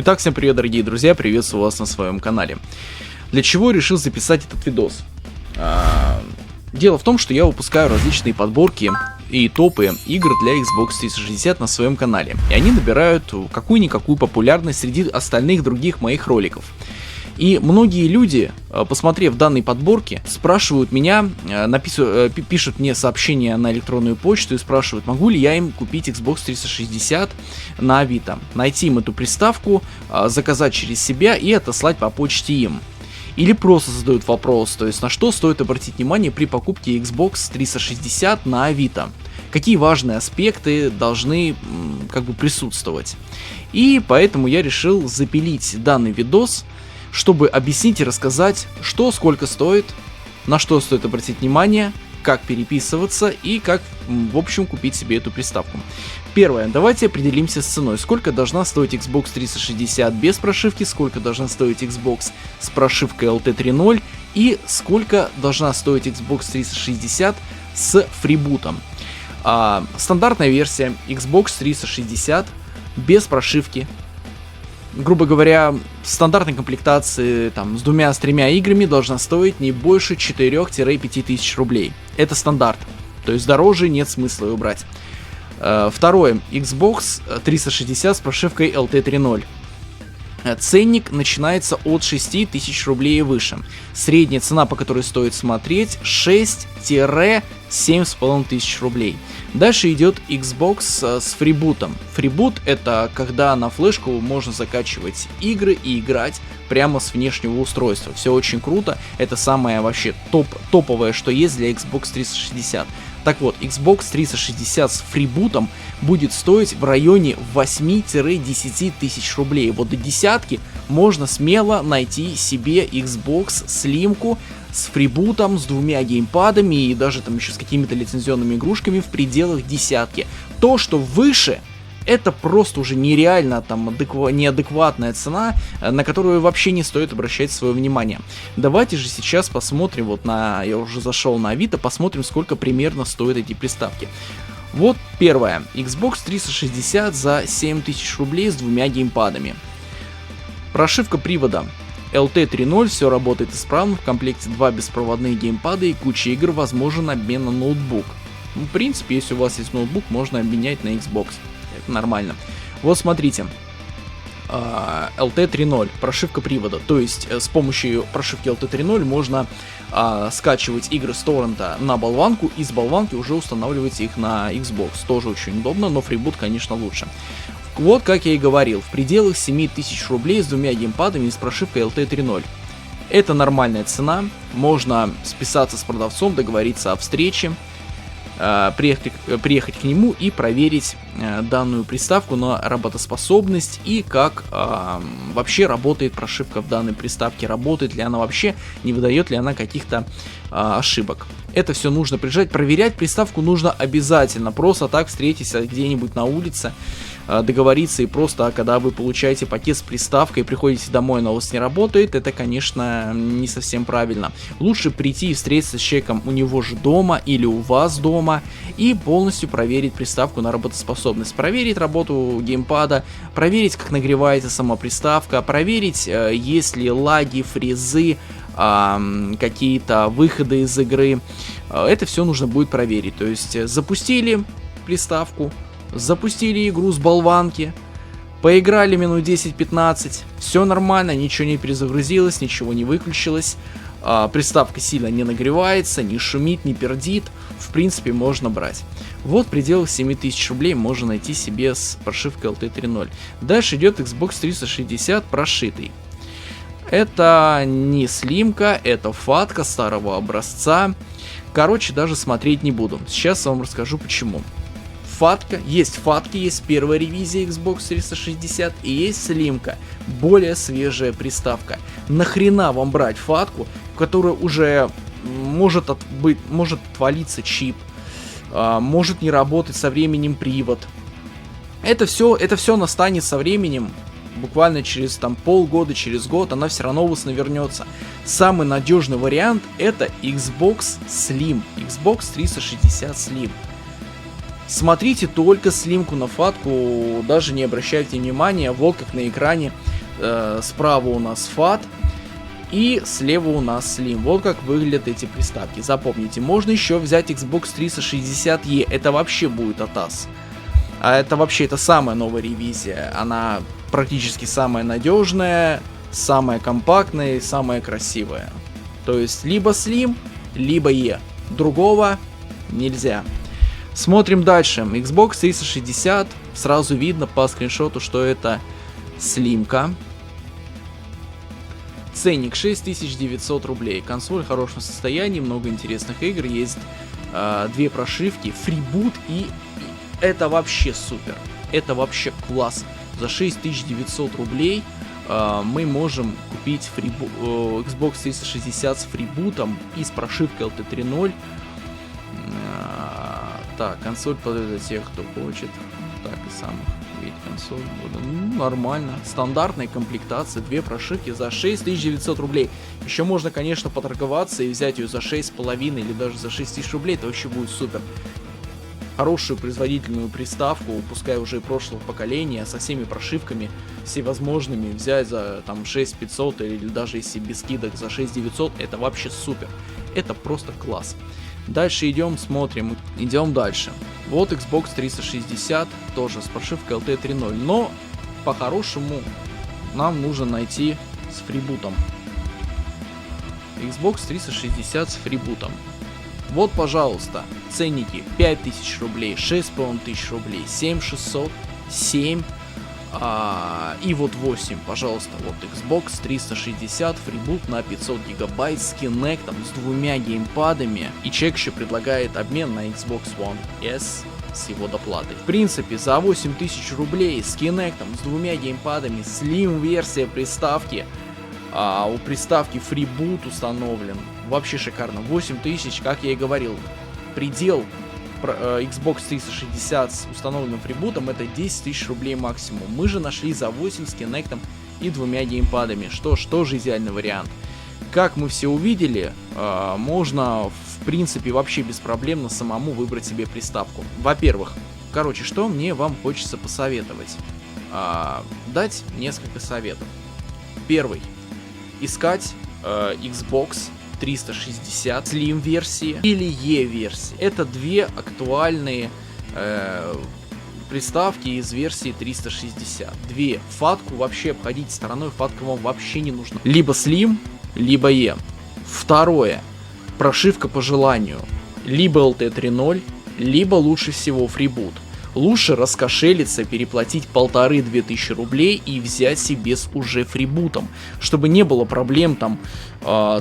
Итак, всем привет, дорогие друзья, приветствую вас на своем канале. Для чего решил записать этот видос? Дело в том, что я выпускаю различные подборки и топы игр для Xbox 360 на своем канале. И они набирают какую-никакую популярность среди остальных других моих роликов. И многие люди, посмотрев данные подборки, спрашивают меня, пишут мне сообщения на электронную почту и спрашивают, могу ли я им купить Xbox 360 на Авито, найти им эту приставку, заказать через себя и отослать по почте им. Или просто задают вопрос, то есть на что стоит обратить внимание при покупке Xbox 360 на Авито. Какие важные аспекты должны присутствовать. И поэтому я решил запилить данный видос, чтобы объяснить и рассказать, что сколько стоит, на что стоит обратить внимание, как переписываться и как, в общем, купить себе эту приставку. Первое, давайте определимся с ценой. Сколько должна стоить Xbox 360 без прошивки, сколько должна стоить Xbox с прошивкой LT 3.0 и сколько должна стоить Xbox 360 с фрибутом. Стандартная версия Xbox 360 без прошивки, грубо говоря, в стандартной комплектации с 2-3 играми должна стоить не больше 4-5 тысяч рублей. Это стандарт, то есть дороже нет смысла ее брать. Второе, Xbox 360 с прошивкой LT 3.0. Ценник начинается от 6000 рублей и выше. Средняя цена, по которой стоит смотреть, 6-7,5 рублей. Дальше идет Xbox с фрибутом. Фрибут — это когда на флешку можно закачивать игры и играть прямо с внешнего устройства. Все очень круто. Это самое вообще топовое, что есть для Xbox 360. Так вот, Xbox 360 с фрибутом будет стоить в районе 8-10 тысяч рублей. Вот до десятки можно смело найти себе Xbox Slim с фрибутом, с 2 геймпадами и даже еще с какими-то лицензионными игрушками в пределах десятки. То, что выше, это просто уже нереально неадекватная цена, на которую вообще не стоит обращать свое внимание. Давайте же сейчас посмотрим, я уже зашел на Авито, посмотрим, сколько примерно стоят эти приставки. Вот первая, Xbox 360 за 7000 рублей с 2 геймпадами. Прошивка привода LT 3.0, все работает исправно, в комплекте 2 беспроводных геймпада и куча игр, возможен обмен на ноутбук. В принципе, если у вас есть ноутбук, можно обменять на Xbox. Это нормально. Вот смотрите, LT 3.0, прошивка привода, то есть с помощью прошивки LT 3.0 можно скачивать игры с торрента на болванку и с болванки уже устанавливать их на Xbox. Тоже очень удобно, но фрибут, конечно, лучше. Вот как я и говорил, в пределах 7000 рублей с 2 геймпадами и с прошивкой LT 3.0. Это нормальная цена, можно списаться с продавцом, договориться о встрече, приехать к нему и проверить данную приставку на работоспособность и как вообще работает прошивка в данной приставке, работает ли она вообще, не выдает ли она каких-то ошибок. Это все нужно приезжать, проверять приставку нужно обязательно, просто так встретиться где-нибудь на улице, договориться, и просто когда вы получаете пакет с приставкой и приходите домой, но у вас не работает, это, конечно, не совсем правильно. Лучше прийти и встретиться с человеком у него же дома или у вас дома и полностью проверить приставку на работоспособность, проверить работу геймпада, проверить, как нагревается сама приставка, проверить, есть ли лаги, фризы, какие-то выходы из игры. Это все нужно будет проверить. То есть запустили приставку, запустили игру с болванки, поиграли минут 10-15, все нормально, ничего не перезагрузилось, ничего не выключилось, приставка сильно не нагревается, не шумит, не пердит, в принципе можно брать. Вот в пределах 7000 рублей можно найти себе с прошивкой LT 3.0. Дальше идет Xbox 360 прошитый. Это не слимка, это фатка старого образца. Короче, даже смотреть не буду. Сейчас я вам расскажу почему. Фатки, есть первая ревизия Xbox 360 и есть слимка, более свежая приставка. Нахрена вам брать фатку, в которой уже может отвалиться чип, может не работать со временем привод. Это все настанет со временем. Буквально через полгода, через год она все равно у вас навернется. Самый надежный вариант это Xbox Slim, Xbox 360 Slim. Смотрите только слимку на фатку, даже не обращайте внимания, вот как на экране справа у нас FAT и слева у нас Slim. Вот как выглядят эти приставки. Запомните, можно еще взять Xbox 360E, это вообще будет атас. А это вообще, это самая новая ревизия, она практически самая надежная, самая компактная и самая красивая. То есть либо Slim, либо E. Другого нельзя. Смотрим дальше. Xbox 360. Сразу видно по скриншоту, что это слимка. Ценник 6900 рублей. Консоль в хорошем состоянии, много интересных игр. Есть две прошивки, фрибут, и это вообще супер. Это вообще класс. За 6900 рублей мы можем купить Xbox 360 с фрибутом и с прошивкой LT 3.0. Так, консоль подойдет для тех, кто хочет. Так, и самых вид консоль. Нормально. Стандартная комплектация, две прошивки за 6900 рублей. Еще можно, конечно, поторговаться и взять ее за 6,5 или даже за 6000 рублей. Это вообще будет супер. Хорошую производительную приставку, пускай уже и прошлого поколения, со всеми прошивками всевозможными, взять за там 6500 или даже если без скидок за 6900, это вообще супер. Это просто класс. Дальше идем, смотрим, идем дальше. Вот Xbox 360, тоже с прошивкой LT 3.0, но по-хорошему нам нужно найти с фрибутом. Xbox 360 с фрибутом. Вот, пожалуйста, ценники 5000 рублей, 6500 рублей, 7600, 7 и вот 8, пожалуйста, вот Xbox 360, фрибут на 500 гигабайт с Kinect, с двумя геймпадами, и человек еще предлагает обмен на Xbox One S с его доплатой. В принципе, за 8000 рублей с Kinect, с двумя геймпадами, Slim версия приставки, у приставки фрибут установлен, вообще шикарно. 8000, как я и говорил, предел Xbox 360 с установленным фрибутом это 10 тысяч рублей максимум. Мы же нашли за 8 с Kinect и двумя геймпадами. Что ж, тоже идеальный вариант. Как мы все увидели, можно в принципе вообще беспроблемно самому выбрать себе приставку. Во-первых, что мне вам хочется посоветовать? Дать несколько советов. Первый. Искать Xbox 360 Slim версии или E версии. Это две актуальные приставки из версии 360. Две. Фатку вообще обходить стороной, фатка вам вообще не нужна. Либо Slim, либо E. Второе. Прошивка по желанию. Либо LT 3.0, либо лучше всего фрибут. Лучше раскошелиться, переплатить 1500-2000 рублей и взять себе с уже фрибутом, чтобы не было проблем там,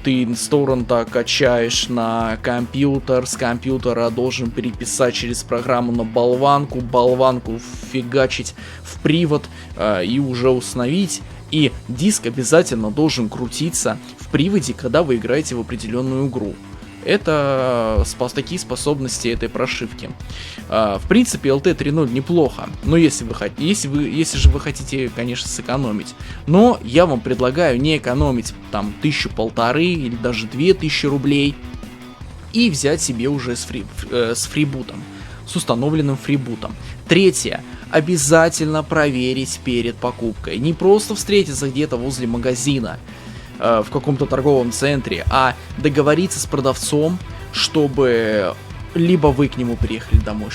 ты с торрента качаешь на компьютер, с компьютера должен переписать через программу на болванку, болванку фигачить в привод и уже установить. И диск обязательно должен крутиться в приводе, когда вы играете в определенную игру. Это такие способности этой прошивки. В принципе, LT 3.0 неплохо, но если же вы хотите, конечно, сэкономить. Но я вам предлагаю не экономить там 1500 или даже 2000 рублей и взять себе уже с фрибутом, с установленным фрибутом. Третье. Обязательно проверить перед покупкой. Не просто встретиться где-то возле магазина, в каком-то торговом центре, а договориться с продавцом, чтобы либо вы к нему приехали домой,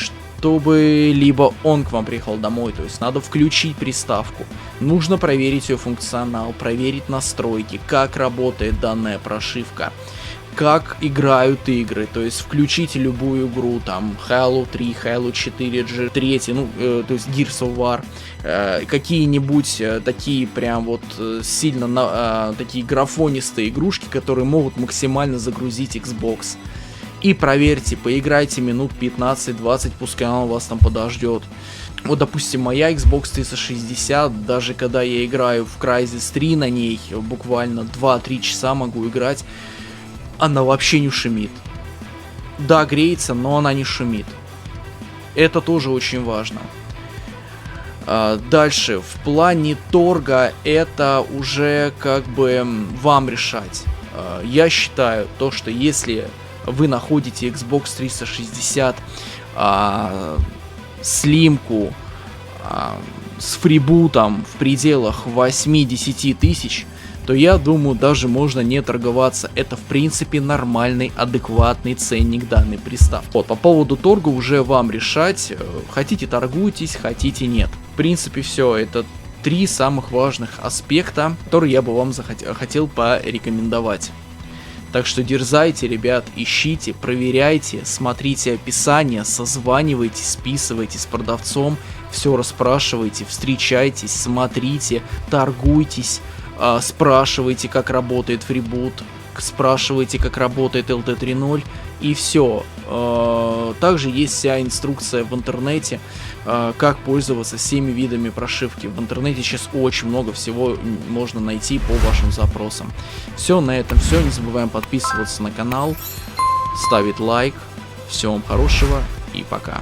либо он к вам приехал домой. То есть надо включить приставку, нужно проверить ее функционал, проверить настройки, как работает данная прошивка, как играют игры, то есть включите любую игру, там Halo 3, Halo 4, G3, то есть Gears of War, какие-нибудь такие прям вот сильно такие графонистые игрушки, которые могут максимально загрузить Xbox. И проверьте, поиграйте минут 15-20, пускай он вас там подождет. Вот, допустим, моя Xbox 360, даже когда я играю в Crysis 3 на ней, буквально 2-3 часа могу играть, она вообще не шумит. Да, греется, но она не шумит. Это тоже очень важно. Дальше, в плане торга, это уже как бы вам решать. Я считаю, что если вы находите Xbox 360, слимку с фрибутом в пределах 8-10 тысяч, то я думаю, даже можно не торговаться. Это в принципе нормальный, адекватный ценник данной приставки. Вот, по поводу торга уже вам решать. Хотите торгуйтесь, хотите нет. В принципе все, это 3 самых важных аспекта, которые я бы вам хотел порекомендовать. Так что дерзайте, ребят, ищите, проверяйте, смотрите описание, созванивайтесь, списывайтесь с продавцом, все расспрашивайте, встречайтесь, смотрите, торгуйтесь, спрашивайте, как работает фрибут, спрашивайте, как работает LT 3.0, и все. Также есть вся инструкция в интернете, как пользоваться всеми видами прошивки. В интернете сейчас очень много всего можно найти по вашим запросам. Все, на этом все. Не забываем подписываться на канал, ставить лайк. Всего вам хорошего и пока.